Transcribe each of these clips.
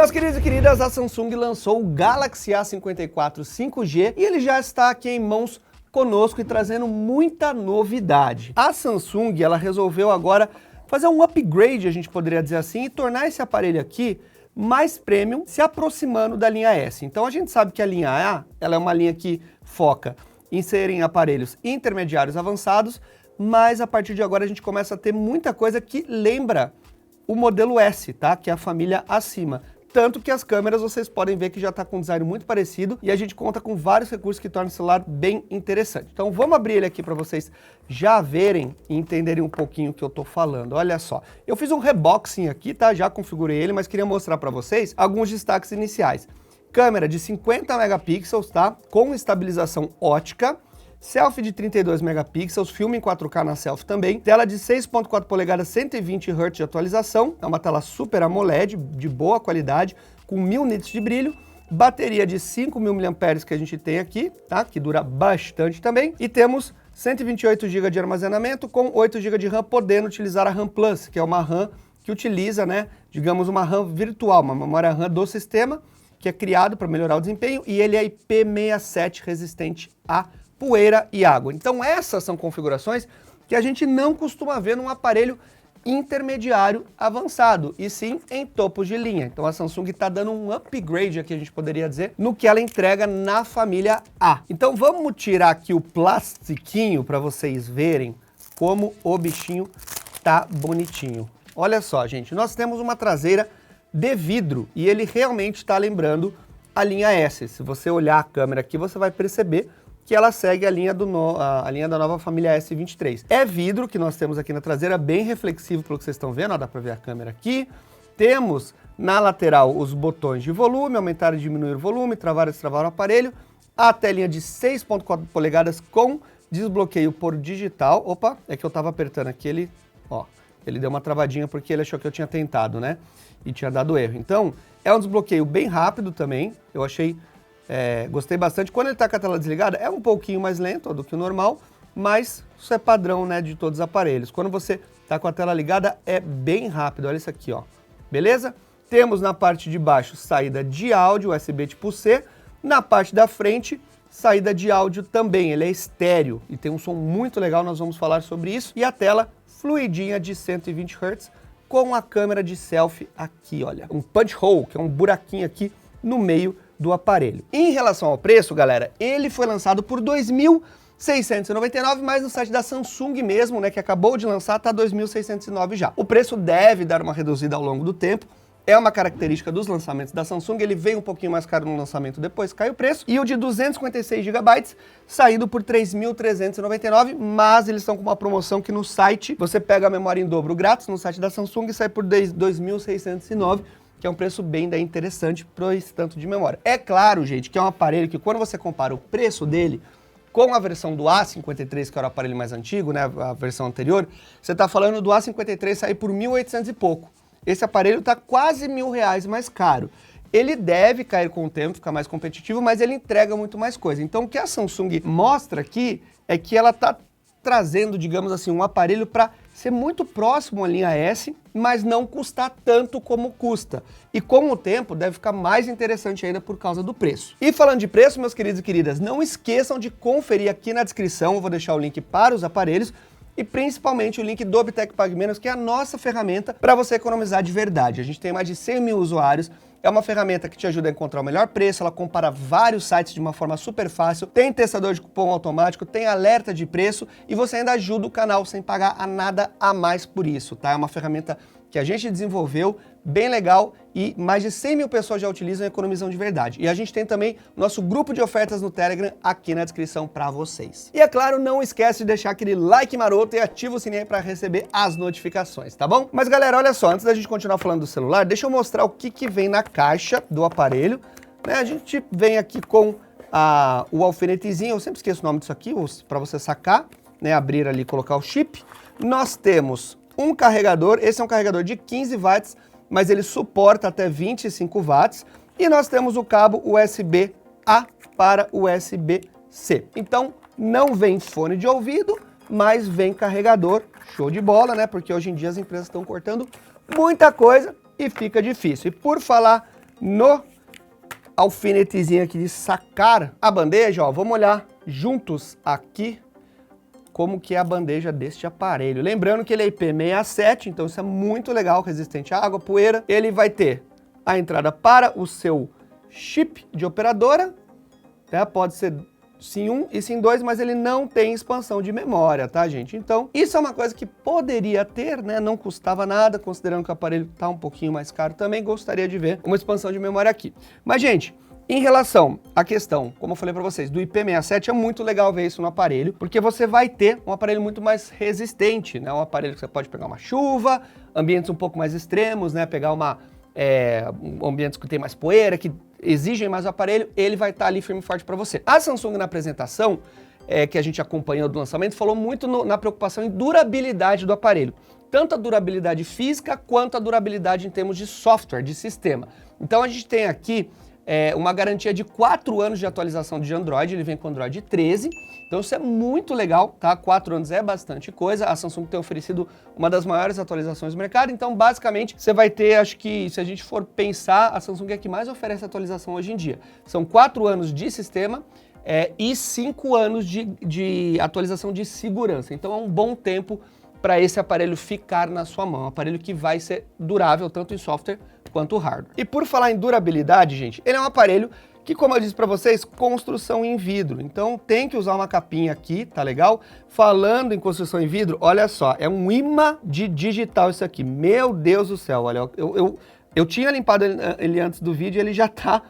Meus queridos e queridas, a Samsung lançou o Galaxy A54 5G e ele já está aqui em mãos conosco e trazendo muita novidade. A Samsung, ela resolveu agora fazer um upgrade, a gente poderia dizer assim, e tornar esse aparelho aqui mais premium, se aproximando da linha S. Então a gente sabe que a linha A, ela é uma linha que foca em serem aparelhos intermediários avançados, mas a partir de agora a gente começa a ter muita coisa que lembra o modelo S, tá? Que é a família acima. Tanto que as câmeras vocês podem ver que já está com um design muito parecido e a gente conta com vários recursos que tornam o celular bem interessante. Então vamos abrir ele aqui para vocês já verem e entenderem um pouquinho o que eu estou falando. Olha só, eu fiz um reboxing aqui, tá? Já configurei ele, mas queria mostrar para vocês alguns destaques iniciais. Câmera de 50 megapixels, tá? Com estabilização ótica. Selfie de 32 megapixels, filme em 4K na selfie também, tela de 6.4 polegadas, 120 Hz de atualização, é uma tela Super AMOLED, de boa qualidade, com 1000 nits de brilho, bateria de 5.000 mAh que a gente tem aqui, tá? Que dura bastante também, e temos 128 GB de armazenamento com 8 GB de RAM, podendo utilizar a RAM Plus, que é uma RAM que utiliza, né, digamos, uma RAM virtual, uma memória RAM do sistema, que é criado para melhorar o desempenho, e ele é IP67 resistente a poeira e água. Então essas são configurações que a gente não costuma ver num aparelho intermediário avançado, e sim em topos de linha. Então a Samsung está dando um upgrade aqui, a gente poderia dizer, no que ela entrega na família A. Então vamos tirar aqui o plastiquinho para vocês verem como o bichinho tá bonitinho. Olha só, gente, nós temos uma traseira de vidro e ele realmente está lembrando a linha S. Se você olhar a câmera aqui, você vai perceber que ela segue a linha da nova família S23. É vidro que nós temos aqui na traseira, bem reflexivo pelo que vocês estão vendo, ó, dá para ver a câmera aqui. Temos na lateral os botões de volume, aumentar e diminuir o volume, travar e destravar o aparelho, a telinha de 6.4 polegadas com desbloqueio por digital. Opa, é que eu estava apertando aqui, ele deu uma travadinha porque ele achou que eu tinha tentado, né? E tinha dado erro. Então, é um desbloqueio bem rápido também, eu achei... gostei bastante. Quando ele está com a tela desligada, é um pouquinho mais lento do que o normal, mas isso é padrão, né, de todos os aparelhos. Quando você está com a tela ligada, é bem rápido. Olha isso aqui, ó. Beleza? Temos na parte de baixo saída de áudio, USB tipo C. Na parte da frente, saída de áudio também. Ele é estéreo e tem um som muito legal, nós vamos falar sobre isso. E a tela fluidinha de 120 Hz com a câmera de selfie aqui, olha. Um punch hole, que é um buraquinho aqui no meio do aparelho. Em relação ao preço, galera, ele foi lançado por R$ 2.699, mas no site da Samsung mesmo, né, que acabou de lançar, tá R$ 2.609 já. O preço deve dar uma reduzida ao longo do tempo, é uma característica dos lançamentos da Samsung, ele veio um pouquinho mais caro no lançamento, depois cai o preço, e o de 256 GB saindo por R$ 3.399, mas eles estão com uma promoção que no site, você pega a memória em dobro grátis no site da Samsung e sai por R$ 2.609, que é um preço bem interessante para esse tanto de memória. É claro, gente, que é um aparelho que quando você compara o preço dele com a versão do A53, que era o aparelho mais antigo, né, a versão anterior, você está falando do A53 sair por 1.800 e pouco. Esse aparelho está quase R$ 1.000 mais caro. Ele deve cair com o tempo, ficar mais competitivo, mas ele entrega muito mais coisa. Então o que a Samsung mostra aqui é que ela está trazendo, digamos assim, um aparelho para ser muito próximo à linha S, mas não custar tanto como custa. E com o tempo deve ficar mais interessante ainda por causa do preço. E falando de preço, meus queridos e queridas, não esqueçam de conferir aqui na descrição, eu vou deixar o link para os aparelhos e principalmente o link do Obtec Pague Menos, que é a nossa ferramenta para você economizar de verdade. A gente tem mais de 100 mil usuários. É uma ferramenta que te ajuda a encontrar o melhor preço, ela compara vários sites de uma forma super fácil, tem testador de cupom automático, tem alerta de preço e você ainda ajuda o canal sem pagar nada a mais por isso, tá? É uma ferramenta que a gente desenvolveu, bem legal, e mais de 100 mil pessoas já utilizam e economizam de verdade. E a gente tem também nosso grupo de ofertas no Telegram aqui na descrição para vocês. E é claro, não esquece de deixar aquele like maroto e ativa o sininho para receber as notificações, tá bom? Mas galera, olha só, antes da gente continuar falando do celular, deixa eu mostrar o que vem na caixa do aparelho. Né? A gente vem aqui com o alfinetezinho, eu sempre esqueço o nome disso aqui, para você sacar, né? Abrir ali e colocar o chip. Nós temos um carregador, esse é um carregador de 15 watts, mas ele suporta até 25 watts. E nós temos o cabo USB-A para USB-C. Então, não vem fone de ouvido, mas vem carregador. Show de bola, né? Porque hoje em dia as empresas estão cortando muita coisa e fica difícil. E por falar no alfinetezinho aqui de sacar a bandeja, ó, vamos olhar juntos aqui como que é a bandeja deste aparelho. Lembrando que ele é IP67, então isso é muito legal, resistente à água, poeira. Ele vai ter a entrada para o seu chip de operadora, né? Pode ser SIM 1 e SIM 2, mas ele não tem expansão de memória, tá, gente? Então, isso é uma coisa que poderia ter, né? Não custava nada, considerando que o aparelho tá um pouquinho mais caro, também gostaria de ver uma expansão de memória aqui. Mas, gente, em relação à questão, como eu falei para vocês, do IP67, é muito legal ver isso no aparelho, porque você vai ter um aparelho muito mais resistente, né? Um aparelho que você pode pegar uma chuva, ambientes um pouco mais extremos, né? Pegar ambientes que tem mais poeira, que exigem mais o aparelho, ele vai estar ali firme e forte para você. A Samsung, na apresentação, que a gente acompanhou do lançamento, falou muito na preocupação em durabilidade do aparelho. Tanto a durabilidade física, quanto a durabilidade em termos de software, de sistema. Então a gente tem aqui uma garantia de 4 anos de atualização de Android, ele vem com Android 13, então isso é muito legal, tá? 4 anos é bastante coisa, a Samsung tem oferecido uma das maiores atualizações do mercado, então basicamente você vai ter, acho que se a gente for pensar, a Samsung é a que mais oferece atualização hoje em dia. São 4 anos de sistema e 5 anos de atualização de segurança, então é um bom tempo para esse aparelho ficar na sua mão, um aparelho que vai ser durável tanto em software quanto hardware. E por falar em durabilidade, gente, ele é um aparelho que, como eu disse para vocês, construção em vidro. Então tem que usar uma capinha aqui, tá legal? Falando em construção em vidro, olha só, é um imã de digital isso aqui. Meu Deus do céu, olha, eu tinha limpado ele antes do vídeo e ele já tá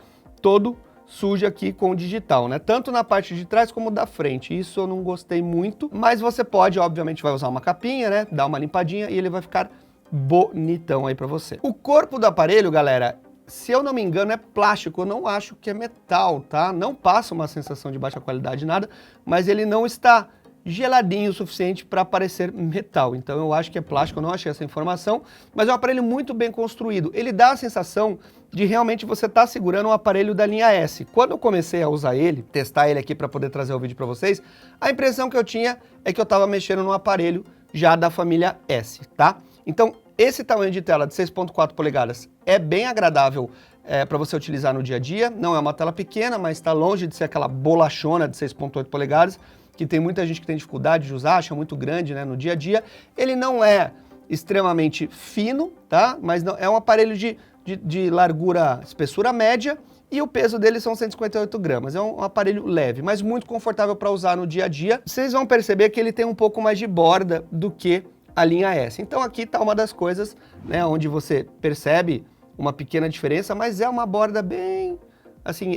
todo sujo aqui com o digital, né? Tanto na parte de trás como da frente. Isso eu não gostei muito, mas você pode, obviamente, vai usar uma capinha, né? Dar uma limpadinha e ele vai ficar bonitão aí pra você. O corpo do aparelho, galera, se eu não me engano, é plástico. Eu não acho que é metal, tá? Não passa uma sensação de baixa qualidade, nada, mas ele não está geladinho o suficiente para parecer metal. Então eu acho que é plástico, eu não achei essa informação, mas é um aparelho muito bem construído. Ele dá a sensação de realmente você estar segurando um aparelho da linha S. Quando eu comecei a usar ele, testar ele aqui para poder trazer o vídeo para vocês, a impressão que eu tinha é que eu estava mexendo num aparelho já da família S, tá? Então esse tamanho de tela de 6.4 polegadas é bem agradável para você utilizar no dia a dia. Não é uma tela pequena, mas está longe de ser aquela bolachona de 6.8 polegadas, que tem muita gente que tem dificuldade de usar, acha muito grande, né, no dia a dia. Ele não é extremamente fino, tá? Mas não, é um aparelho de largura, espessura média, e o peso dele são 158 gramas. É um aparelho leve, mas muito confortável para usar no dia a dia. Vocês vão perceber que ele tem um pouco mais de borda do que a linha S. Então aqui está uma das coisas, né, onde você percebe uma pequena diferença, mas é uma borda bem, assim,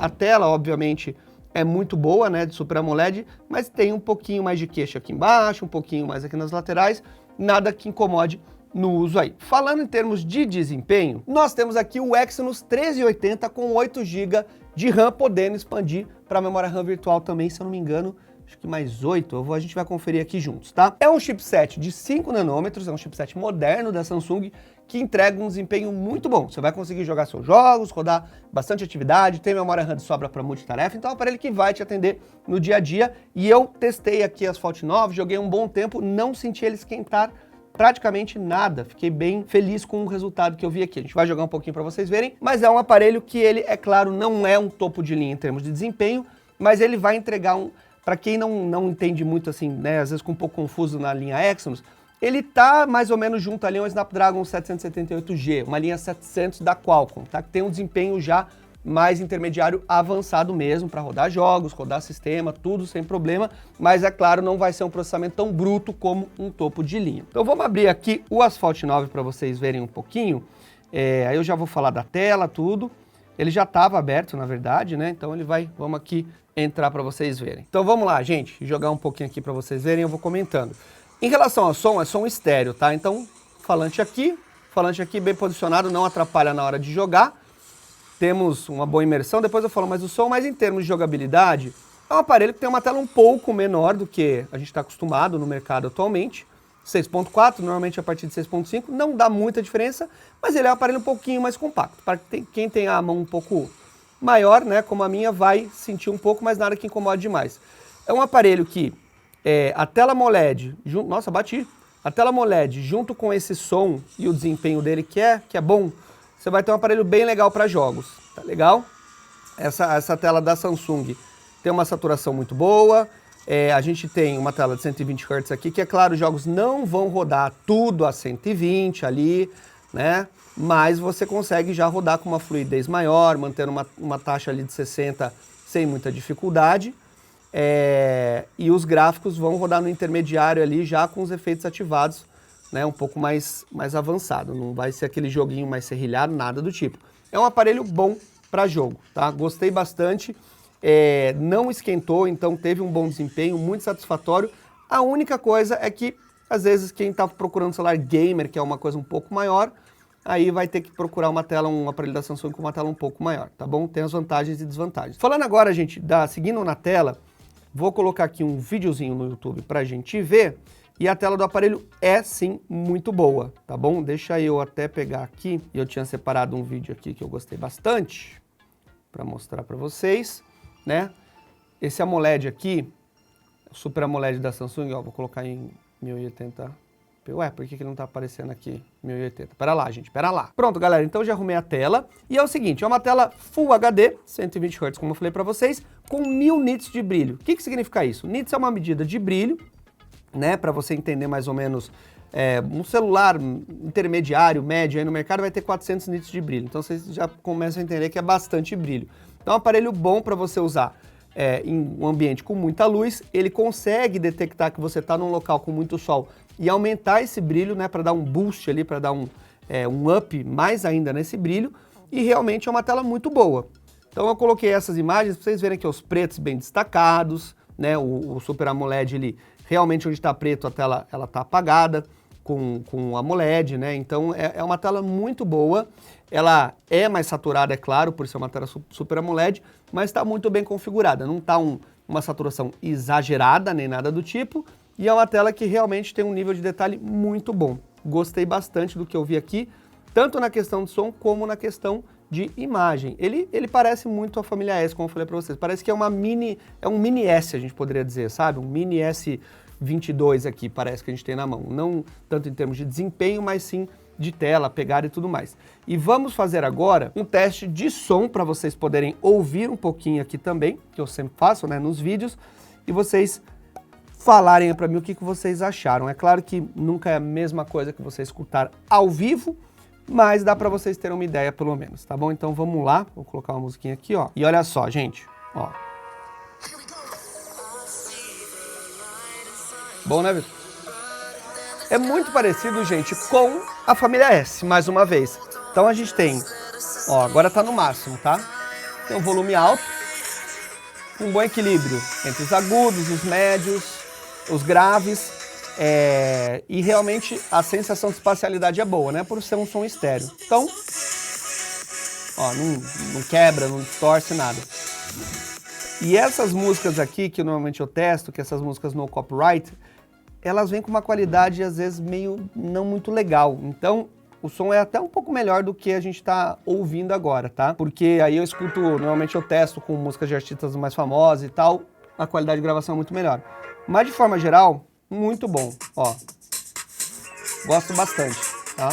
a tela, obviamente, é muito boa, né, de Super AMOLED, mas tem um pouquinho mais de queixo aqui embaixo, um pouquinho mais aqui nas laterais, nada que incomode no uso aí. Falando em termos de desempenho, nós temos aqui o Exynos 1380 com 8 GB de RAM, podendo expandir para a memória RAM virtual também, se eu não me engano, acho que mais 8, a gente vai conferir aqui juntos, tá? É um chipset de 5 nanômetros, é um chipset moderno da Samsung, que entrega um desempenho muito bom. Você vai conseguir jogar seus jogos, rodar bastante atividade, tem memória RAM de sobra para multitarefa, então é um aparelho que vai te atender no dia a dia. E eu testei aqui as Asphalt 9, joguei um bom tempo, não senti ele esquentar praticamente nada. Fiquei bem feliz com o resultado que eu vi aqui. A gente vai jogar um pouquinho para vocês verem, mas é um aparelho que ele, é claro, não é um topo de linha em termos de desempenho, mas ele vai entregar para quem não entende muito assim, né, às vezes com um pouco confuso na linha Exynos, ele tá mais ou menos junto ali ao Snapdragon 778G, uma linha 700 da Qualcomm, tá? Que tem um desempenho já mais intermediário avançado mesmo para rodar jogos, rodar sistema, tudo sem problema, mas é claro, não vai ser um processamento tão bruto como um topo de linha. Então vamos abrir aqui o Asphalt 9 para vocês verem um pouquinho, aí eu já vou falar da tela, tudo. Ele já estava aberto, na verdade, né? Então vamos aqui entrar para vocês verem. Então vamos lá, gente, jogar um pouquinho aqui para vocês verem, eu vou comentando. Em relação ao som, é som estéreo, tá? Então, falante aqui bem posicionado, não atrapalha na hora de jogar. Temos uma boa imersão, depois eu falo mais do som, mas em termos de jogabilidade, é um aparelho que tem uma tela um pouco menor do que a gente está acostumado no mercado atualmente. 6.4, normalmente a partir de 6.5, não dá muita diferença, mas ele é um aparelho um pouquinho mais compacto. Para quem tem a mão um pouco maior, né, como a minha, vai sentir um pouco, mas nada que incomode demais. É um aparelho que a tela AMOLED, nossa, bati. A tela AMOLED junto com esse som e o desempenho dele que é bom, você vai ter um aparelho bem legal para jogos, tá legal? Essa tela da Samsung tem uma saturação muito boa, a gente tem uma tela de 120 Hz aqui, que é claro, os jogos não vão rodar tudo a 120 ali, né? Mas você consegue já rodar com uma fluidez maior, mantendo uma taxa ali de 60 sem muita dificuldade. E os gráficos vão rodar no intermediário ali já com os efeitos ativados, né, um pouco mais avançado. Não vai ser aquele joguinho mais serrilhado, nada do tipo. É um aparelho bom para jogo, tá? Gostei bastante. Não esquentou, então teve um bom desempenho, muito satisfatório. A única coisa é que, às vezes, quem está procurando celular gamer, que é uma coisa um pouco maior, aí vai ter que procurar um aparelho da Samsung com uma tela um pouco maior, tá bom? Tem as vantagens e desvantagens. Falando agora, gente, seguindo na tela, vou colocar aqui um videozinho no YouTube pra gente ver, e a tela do aparelho é sim muito boa, tá bom? Deixa eu até pegar aqui, eu tinha separado um vídeo aqui que eu gostei bastante, pra mostrar pra vocês, né? Esse AMOLED aqui, o Super AMOLED da Samsung, ó, vou colocar em 1080p. Ué, por que ele não tá aparecendo aqui 1080? Pera lá, gente, pera lá. Pronto, galera, então já arrumei a tela. E é o seguinte, é uma tela Full HD, 120 Hz, como eu falei pra vocês, com 1000 nits de brilho. O que significa isso? Nits é uma medida de brilho, né, pra você entender mais ou menos, um celular intermediário, médio aí no mercado vai ter 400 nits de brilho. Então vocês já começam a entender que é bastante brilho. Então é um aparelho bom pra você usar em um ambiente com muita luz. Ele consegue detectar que você tá num local com muito sol e aumentar esse brilho, né, para dar um boost ali, para dar um up mais ainda nesse brilho, e realmente é uma tela muito boa. Então eu coloquei essas imagens para vocês verem aqui os pretos bem destacados, né, o Super AMOLED ele realmente onde está preto a tela ela está apagada com o AMOLED, né, então é uma tela muito boa, ela é mais saturada, é claro, por ser uma tela Super AMOLED, mas está muito bem configurada, não está uma saturação exagerada nem nada do tipo, e é uma tela que realmente tem um nível de detalhe muito bom. Gostei bastante do que eu vi aqui, tanto na questão de som como na questão de imagem. Ele parece muito a família S, como eu falei para vocês. Parece que é um mini S, a gente poderia dizer, sabe? Um mini S22 aqui, parece que a gente tem na mão. Não tanto em termos de desempenho, mas sim de tela, pegada e tudo mais. E vamos fazer agora um teste de som para vocês poderem ouvir um pouquinho aqui também, que eu sempre faço, né, nos vídeos, e vocês falarem para mim o que vocês acharam. É claro que nunca é a mesma coisa que você escutar ao vivo, mas dá para vocês terem uma ideia pelo menos, tá bom? Então vamos lá, vou colocar uma musiquinha aqui, ó. E olha só, gente, ó. Bom, né, Vitor? É muito parecido, gente, com a família S, mais uma vez. Então a gente tem, ó, agora tá no máximo, tá? Tem um volume alto, um bom equilíbrio entre os agudos, os médios, os graves, e realmente a sensação de espacialidade é boa, né? Por ser um som estéreo. Então, ó, não quebra, não distorce nada. E essas músicas aqui, que normalmente eu testo, que essas músicas no copyright, elas vêm com uma qualidade, às vezes, meio não muito legal. Então, o som é até um pouco melhor do que a gente tá ouvindo agora, tá? Porque aí eu escuto, normalmente eu testo com músicas de artistas mais famosos e tal, a qualidade de gravação é muito melhor. Mas de forma geral, muito bom, ó. Gosto bastante, tá?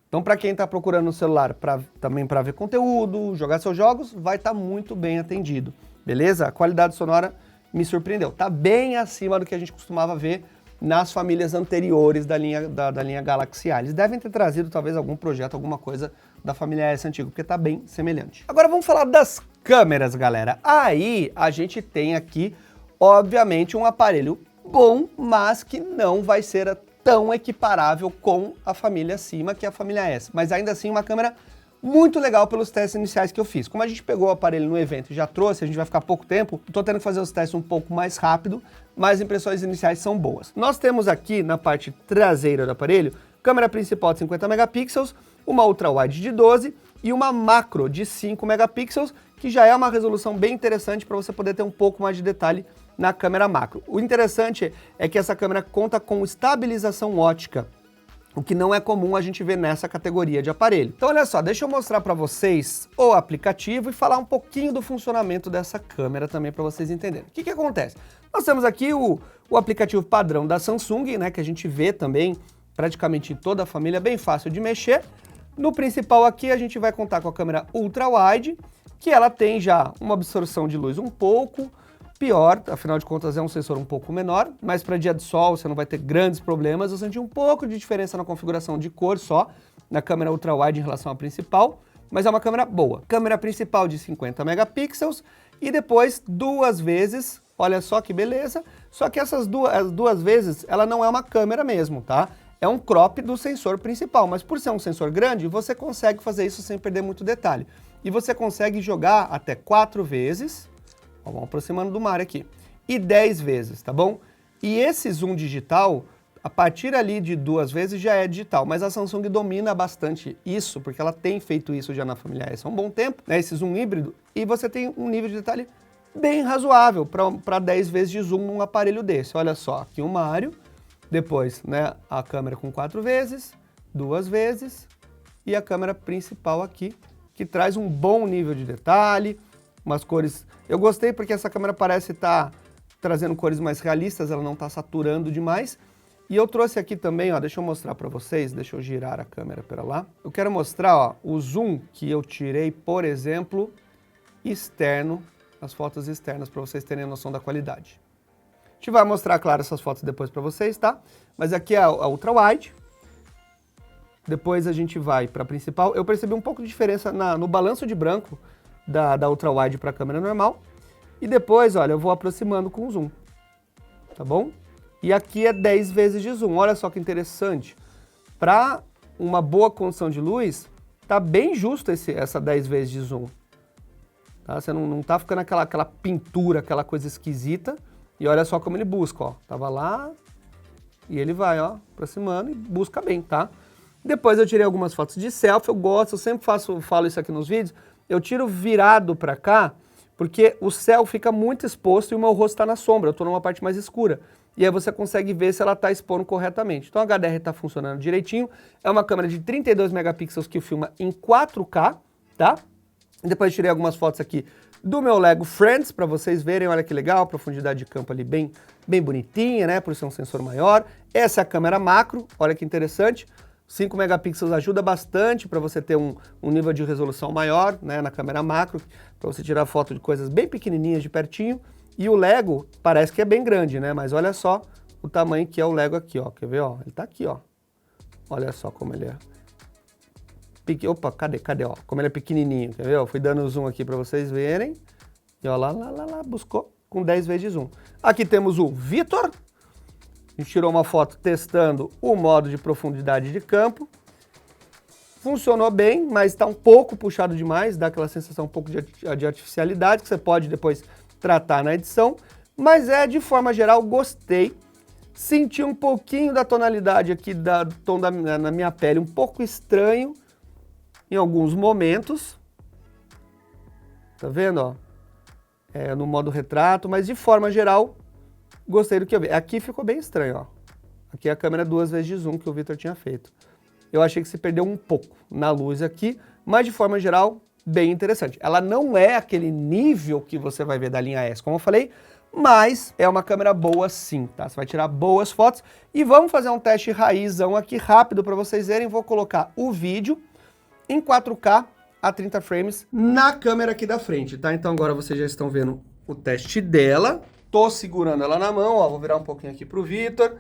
Então para quem tá procurando um celular também para ver conteúdo, jogar seus jogos, vai estar muito bem atendido, beleza? A qualidade sonora me surpreendeu, tá bem acima do que a gente costumava ver nas famílias anteriores da linha Galaxy A. Eles devem ter trazido talvez algum projeto, alguma coisa da família S antiga, porque tá bem semelhante. Agora vamos falar das câmeras, galera. Aí a gente tem aqui, obviamente, um aparelho bom, mas que não vai ser tão equiparável com a família acima, que é a família S. Mas ainda assim uma câmera muito legal pelos testes iniciais que eu fiz. Como a gente pegou o aparelho no evento e já trouxe, a gente vai ficar pouco tempo, tô tendo que fazer os testes um pouco mais rápido, mas as impressões iniciais são boas. Nós temos aqui na parte traseira do aparelho, câmera principal de 50 megapixels, uma ultra-wide de 12 e uma macro de 5 megapixels, que já é uma resolução bem interessante para você poder ter um pouco mais de detalhe na câmera macro. O interessante é que essa câmera conta com estabilização ótica, o que não é comum a gente ver nessa categoria de aparelho. Então olha só, deixa eu mostrar para vocês o aplicativo e falar um pouquinho do funcionamento dessa câmera também para vocês entenderem. O que acontece? Nós temos aqui o aplicativo padrão da Samsung, né, que a gente vê também praticamente em toda a família, bem fácil de mexer. No principal aqui a gente vai contar com a câmera ultra wide, que ela tem já uma absorção de luz um pouco pior, afinal de contas é um sensor um pouco menor, mas para dia de sol você não vai ter grandes problemas. Eu senti um pouco de diferença na configuração de cor só, na câmera ultra wide em relação à principal, mas é uma câmera boa. Câmera principal de 50 megapixels e depois duas vezes, olha só que beleza, só que essas duas vezes ela não é uma câmera mesmo, tá? É um crop do sensor principal, mas por ser um sensor grande, você consegue fazer isso sem perder muito detalhe. E você consegue jogar até 4 vezes, ó, vamos aproximando do mar aqui, e 10 vezes, tá bom? E esse zoom digital, a partir ali de 2 vezes já é digital, mas a Samsung domina bastante isso, porque ela tem feito isso já na família S há um bom tempo, né, esse zoom híbrido, e você tem um nível de detalhe bem razoável para 10 vezes de zoom num aparelho desse. Olha só, aqui o Mario, depois, né, a câmera com 4 vezes, 2 vezes, e a câmera principal aqui, que traz um bom nível de detalhe, umas cores... Eu gostei porque essa câmera parece estar trazendo cores mais realistas, ela não está saturando demais. E eu trouxe aqui também, ó, deixa eu mostrar para vocês, deixa eu girar a câmera para lá. Eu quero mostrar, ó, o zoom que eu tirei, por exemplo, externo, as fotos externas, para vocês terem a noção da qualidade. A gente vai mostrar, claro, essas fotos depois para vocês, tá? Mas aqui é a ultra wide. Depois a gente vai para a principal. Eu percebi um pouco de diferença no balanço de branco da ultra wide para a câmera normal. E depois, olha, eu vou aproximando com o zoom, tá bom? E aqui é 10 vezes de zoom. Olha só que interessante. Para uma boa condição de luz, tá bem justo essa 10 vezes de zoom. Tá? Você não tá ficando aquela pintura, aquela coisa esquisita. E olha só como ele busca, ó. Tava lá e ele vai, ó, aproximando e busca bem, tá? Depois eu tirei algumas fotos de selfie, eu gosto, eu sempre falo isso aqui nos vídeos, eu tiro virado pra cá, porque o céu fica muito exposto e o meu rosto está na sombra, eu tô numa parte mais escura. E aí você consegue ver se ela está expondo corretamente. Então a HDR está funcionando direitinho, é uma câmera de 32 megapixels que filma em 4K, tá? E depois tirei algumas fotos aqui do meu Lego Friends, para vocês verem, olha que legal, a profundidade de campo ali bem bonitinha, né, por ser um sensor maior. Essa é a câmera macro, olha que interessante. 5 megapixels ajuda bastante para você ter um nível de resolução maior, né, na câmera macro, para você tirar foto de coisas bem pequenininhas de pertinho. E o Lego parece que é bem grande, né, mas olha só o tamanho que é o Lego aqui, ó. Quer ver, ó? Ele tá aqui, ó. Olha só como ele é. Opa, cadê, ó? Como ele é pequenininho, quer ver? Eu fui dando zoom aqui para vocês verem. E ó, lá, buscou com 10 vezes de zoom. Aqui temos o Vitor. A gente tirou uma foto testando o modo de profundidade de campo. Funcionou bem, mas está um pouco puxado demais, dá aquela sensação um pouco de artificialidade, que você pode depois tratar na edição. Mas de forma geral, gostei. Senti um pouquinho da tonalidade aqui, do tom na minha pele, um pouco estranho em alguns momentos. Tá vendo, ó? No modo retrato, mas de forma geral, gostei do que eu vi. Aqui ficou bem estranho, ó. Aqui é a câmera 2 vezes de zoom que o Vitor tinha feito. Eu achei que se perdeu um pouco na luz aqui, mas de forma geral, bem interessante. Ela não é aquele nível que você vai ver da linha S, como eu falei, mas é uma câmera boa sim, tá? Você vai tirar boas fotos. E vamos fazer um teste raizão aqui rápido para vocês verem. Vou colocar o vídeo em 4K a 30 frames na câmera aqui da frente, tá? Então agora vocês já estão vendo o teste dela. Tô segurando ela na mão, ó, vou virar um pouquinho aqui pro Vitor.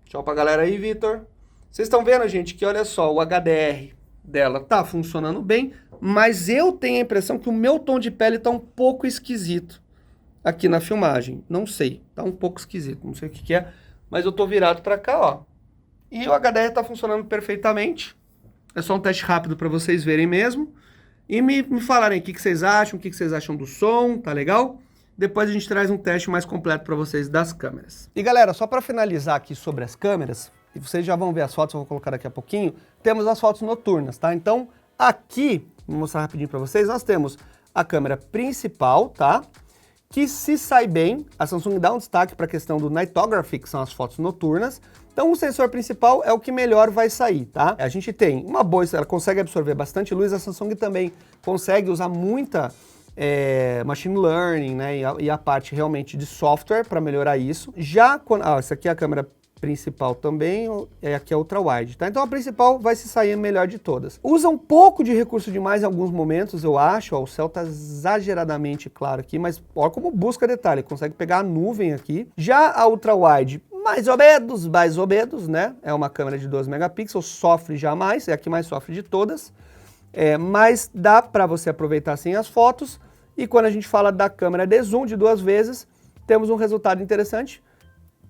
Tchau pra galera aí, Vitor. Vocês estão vendo, gente, que olha só, o HDR dela tá funcionando bem, mas eu tenho a impressão que o meu tom de pele tá um pouco esquisito aqui na filmagem. Não sei, tá um pouco esquisito, não sei o que é, mas eu tô virado pra cá, ó. E o HDR tá funcionando perfeitamente. É só um teste rápido para vocês verem mesmo. E me falarem o que vocês acham, o que vocês acham do som, tá legal? Depois a gente traz um teste mais completo para vocês das câmeras. E galera, só para finalizar aqui sobre as câmeras, e vocês já vão ver as fotos, eu vou colocar daqui a pouquinho, temos as fotos noturnas, tá? Então, aqui, vou mostrar rapidinho para vocês, nós temos a câmera principal, tá? Que se sai bem, a Samsung dá um destaque para a questão do Nightography, que são as fotos noturnas. Então o sensor principal é o que melhor vai sair, tá? A gente tem uma boa, ela consegue absorver bastante luz, a Samsung também consegue usar muita machine learning, né? E a parte realmente de software para melhorar isso. Já quando... essa aqui é a câmera principal também, aqui é ultra-wide, tá? Então a principal vai se sair melhor de todas. Usa um pouco de recurso demais em alguns momentos, eu acho, ó, o céu tá exageradamente claro aqui, mas olha como busca detalhe, consegue pegar a nuvem aqui. Já a ultra-wide, mais ou menos, né? É uma câmera de 12 megapixels, sofre jamais, é a que mais sofre de todas, mas dá para você aproveitar assim as fotos, e quando a gente fala da câmera de zoom de 2 vezes, temos um resultado interessante,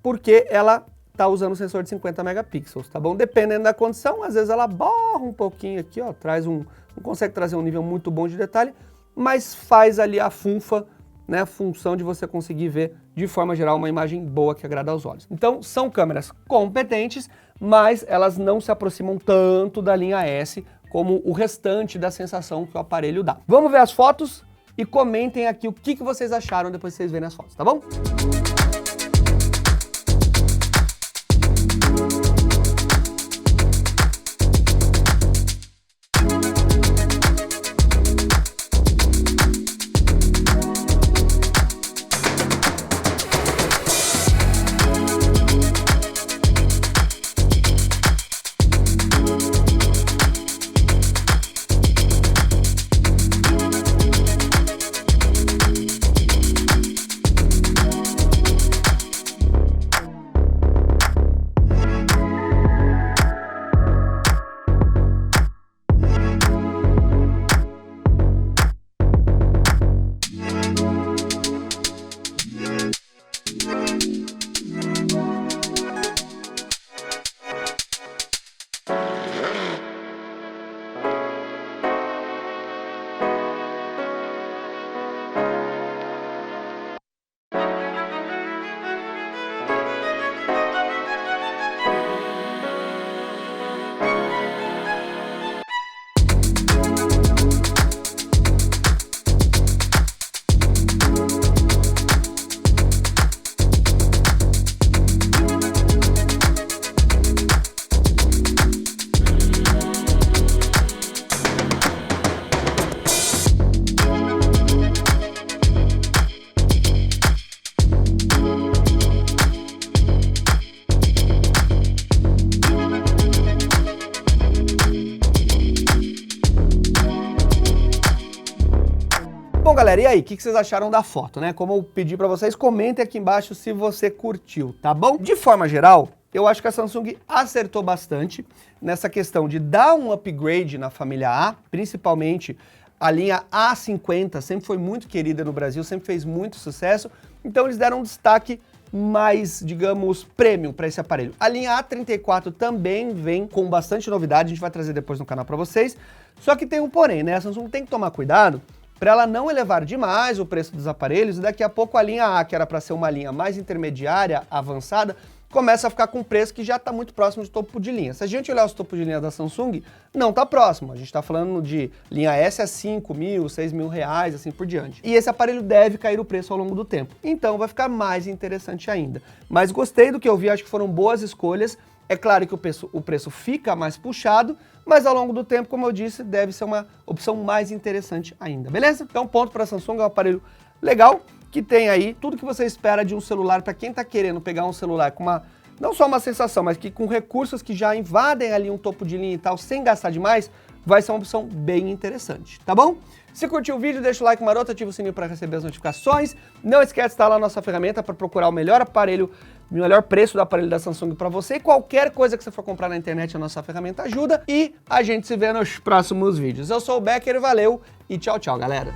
porque ela está usando o sensor de 50 megapixels, tá bom? Dependendo da condição, às vezes ela borra um pouquinho aqui, ó, não consegue trazer um nível muito bom de detalhe, mas faz ali a funfa, né, a função de você conseguir ver, de forma geral, uma imagem boa que agrada aos olhos. Então, são câmeras competentes, mas elas não se aproximam tanto da linha S como o restante da sensação que o aparelho dá. Vamos ver as fotos e comentem aqui o que vocês acharam depois que vocês verem as fotos, tá bom? Bom, galera, e aí, o que vocês acharam da foto, né? Como eu pedi para vocês, comentem aqui embaixo se você curtiu, tá bom? De forma geral, eu acho que a Samsung acertou bastante nessa questão de dar um upgrade na família A, principalmente a linha A50 sempre foi muito querida no Brasil, sempre fez muito sucesso, então eles deram um destaque mais, digamos, premium para esse aparelho. A linha A34 também vem com bastante novidade, a gente vai trazer depois no canal para vocês, só que tem um porém, né? A Samsung tem que tomar cuidado para ela não elevar demais o preço dos aparelhos e daqui a pouco a linha A, que era para ser uma linha mais intermediária, avançada, começa a ficar com um preço que já está muito próximo de topo de linha. Se a gente olhar os topos de linha da Samsung, não está próximo. A gente está falando de linha S a 5 mil, 6 mil reais, assim por diante. E esse aparelho deve cair o preço ao longo do tempo. Então vai ficar mais interessante ainda. Mas gostei do que eu vi, acho que foram boas escolhas. É claro que o preço fica mais puxado, mas ao longo do tempo, como eu disse, deve ser uma opção mais interessante ainda, beleza? Então ponto para a Samsung, é um aparelho legal, que tem aí tudo que você espera de um celular para quem está querendo pegar um celular com uma, não só uma sensação, mas que com recursos que já invadem ali um topo de linha e tal, sem gastar demais, vai ser uma opção bem interessante, tá bom? Se curtiu o vídeo, deixa o like maroto, ativa o sininho para receber as notificações. Não esquece de instalar a nossa ferramenta para procurar o melhor aparelho, o melhor preço do aparelho da Samsung para você. E qualquer coisa que você for comprar na internet, a nossa ferramenta ajuda. E a gente se vê nos próximos vídeos. Eu sou o Becker, valeu e tchau, tchau, galera.